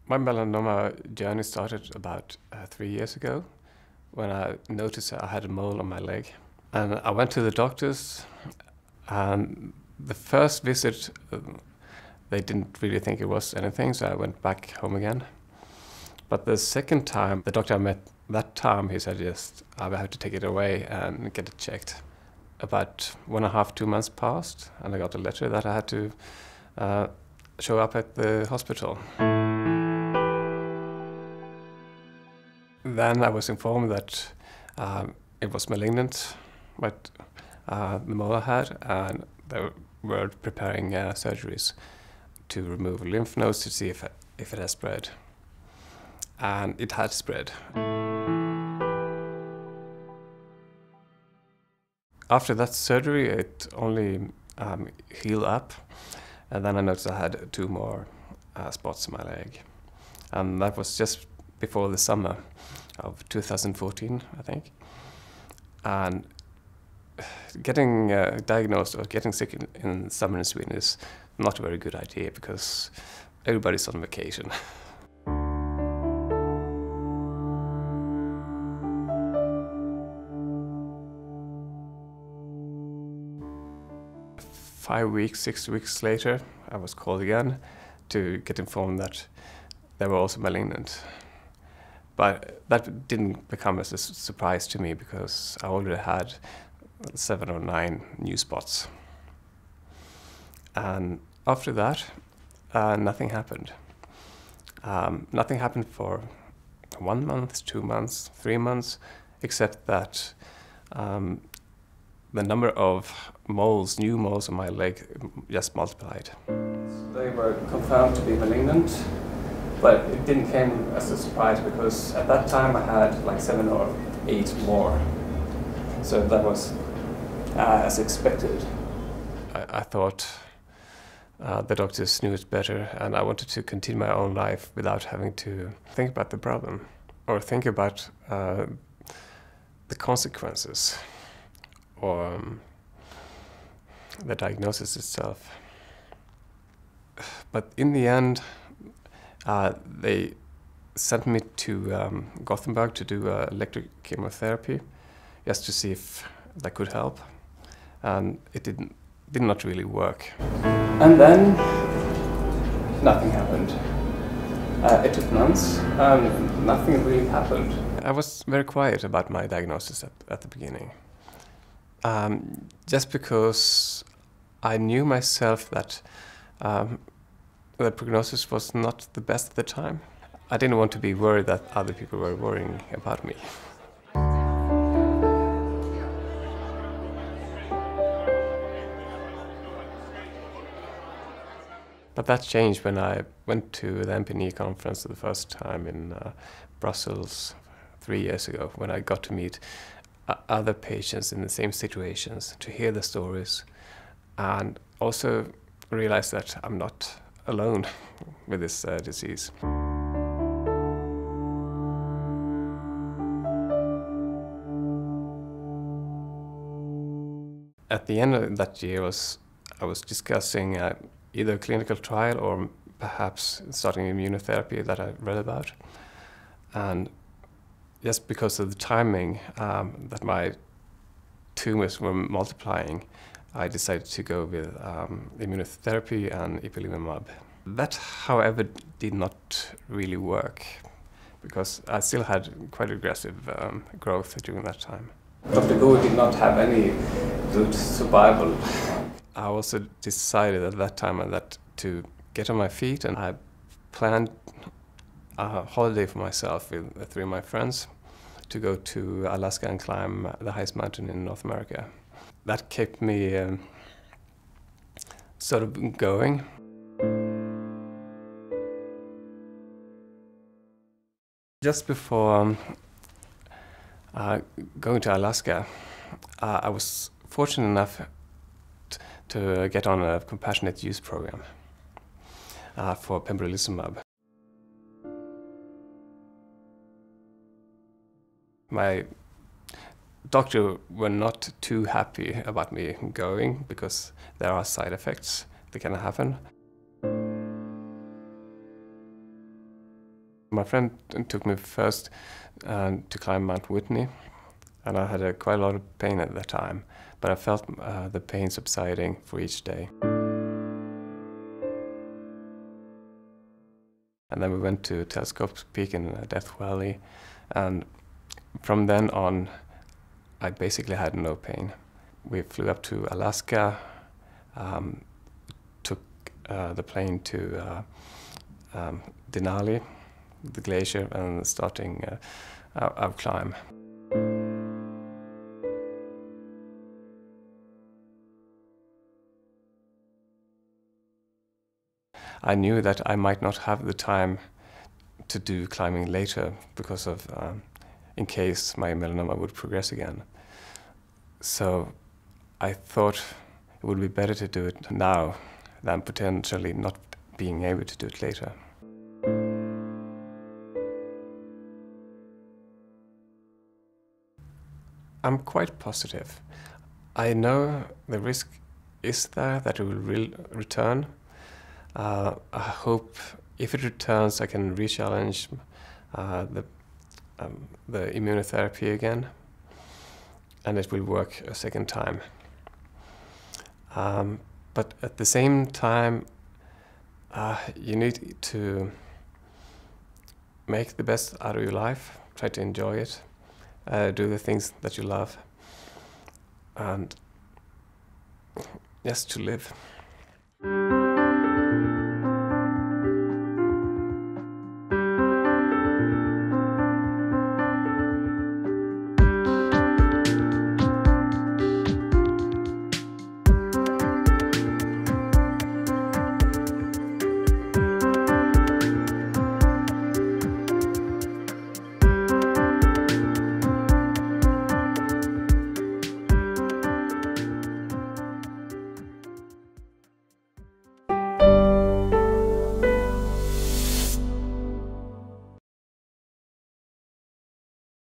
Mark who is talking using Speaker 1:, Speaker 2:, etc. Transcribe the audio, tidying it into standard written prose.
Speaker 1: My melanoma journey started about 3 years ago when I noticed I had a mole on my leg. And I went to the doctors, and the first visit they didn't really think it was anything, so I went back home again. But the second time, the doctor I met that time, he said, yes, I will have to take it away and get it checked. About 1.5, 2 months passed, and I got a letter that I had to show up at the hospital. Then I was informed that it was malignant, what the mole had, and they were preparing surgeries to remove lymph nodes to see if it has spread. And it had spread. After that surgery, it only healed up, and then I noticed I had 2 more spots on my leg. And that was just before the summer of 2014, I think. And getting diagnosed or getting sick in summer in Sweden is not a very good idea because everybody's on vacation. Five weeks, 6 weeks later, I was called again to get informed that they were also malignant. But that didn't become as a surprise to me because I already had 7 or 9 new spots. And after that, nothing happened. Nothing happened for 1 month, 2 months, 3 months, except that the number of moles, new moles on my leg, just multiplied. They were confirmed to be malignant, but it didn't come as a surprise because at that time I had like 7 or 8 more. So that was as expected. I thought the doctors knew it better, and I wanted to continue my own life without having to think about the problem or think about the consequences or the diagnosis itself. But in the end, they sent me to Gothenburg to do electric chemotherapy, just to see if that could help, and it did not really work. And then nothing happened. It took months, and nothing really happened. I was very quiet about my diagnosis at the beginning, just because I knew myself that the prognosis was not the best at the time. I didn't want to be worried that other people were worrying about me. But that changed when I went to the MPNE conference for the first time in Brussels 3 years ago, when I got to meet other patients in the same situations, to hear the stories, and also realize that I'm not alone with this disease. At the end of that year, I was discussing either a clinical trial or perhaps starting immunotherapy that I read about. And just because of the timing that my tumors were multiplying, I decided to go with immunotherapy and ipilimumab. That, however, did not really work because I still had quite aggressive growth during that time. Dr. Go did not have any good survival. I also decided at that time that to get on my feet, and I planned a holiday for myself with 3 of my friends to go to Alaska and climb the highest mountain in North America. That kept me sort of going. Just before going to Alaska, I was fortunate enough to get on a compassionate use program for pembrolizumab. My doctor were not too happy about me going because there are side effects that can happen. My friend took me first to climb Mount Whitney, and I had quite a lot of pain at that time, but I felt the pain subsiding for each day. And then we went to Telescope Peak in Death Valley, and from then on, I basically had no pain. We flew up to Alaska, took the plane to Denali, the glacier, and starting our climb. I knew that I might not have the time to do climbing later because of, in case my melanoma would progress again. So I thought it would be better to do it now than potentially not being able to do it later. I'm quite positive. I know the risk is there that it will return. I hope if it returns, I can re-challenge the immunotherapy again, and it will work a second time. But at the same time, you need to make the best out of your life, try to enjoy it, do the things that you love, and just to live.